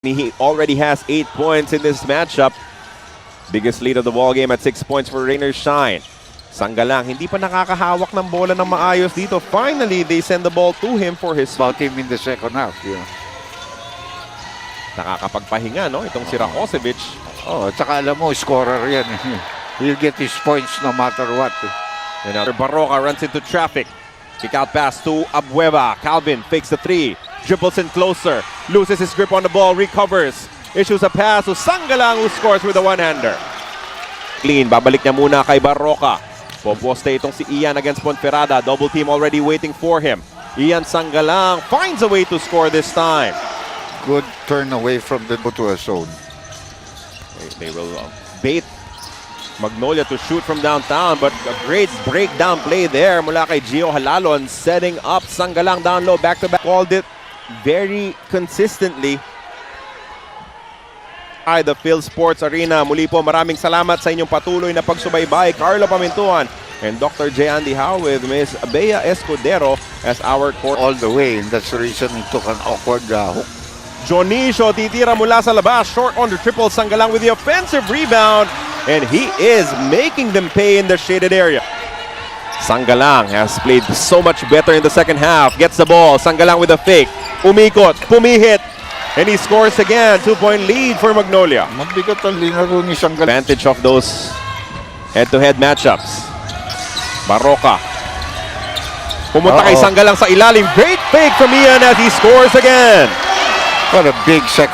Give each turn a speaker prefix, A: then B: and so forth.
A: He already has 8 points in this matchup. Biggest lead of the ball game at 6 points for Rainer Shine. Sanggalang, hindi pa nakakahawak ng bola ng maayos dito. Finally, they send the ball to him for his
B: About him in the second half. Yeah.
A: Nakakapagpahinga, no? Itong si Rakosevic.
B: Oh, at saka alam mo, scorer yan. He'll get his points no matter what.
A: And now Barroca runs into traffic. Kick out pass to Abueva. Calvin fakes the three. Dribbles in closer. Loses his grip on the ball. Recovers. Issues a pass to Sangalang, who scores with a one-hander. Clean. Babalik niya muna kay Barroca. Poposte itong si Ian against Ponferrada. Double team already waiting for him. Ian Sangalang finds a way to score this time.
B: Good turn away from the to a zone.
A: They will bait Magnolia to shoot from downtown, but a great breakdown play there mula kay Gio Halalon, setting up Sangalang down low, back-to-back. Called it very consistently. The Phil Sports Arena. Muli po, maraming salamat sa inyong patuloy na pagsubaybay. Carlo Pamintuan and Dr. J. Andy Howe with Ms. Bea Escudero as our court.
B: All the way, and that's the reason he took an awkward hook.
A: Jonicio titira mula sa labas, short on the triple. Sangalang with the offensive rebound, and he is making them pay in the shaded area. Sangalang has played so much better in the second half. Gets the ball. Sangalang with a fake. Umikot. Pumihit. And he scores again. 2-point lead for Magnolia.
B: Mabigat ang linaro ni Sangalang.
A: Advantage of those head-to-head matchups. Barroca. Pumunta kay Sangalang sa ilalim. Great fake from Ian as he scores again.
B: What a big second.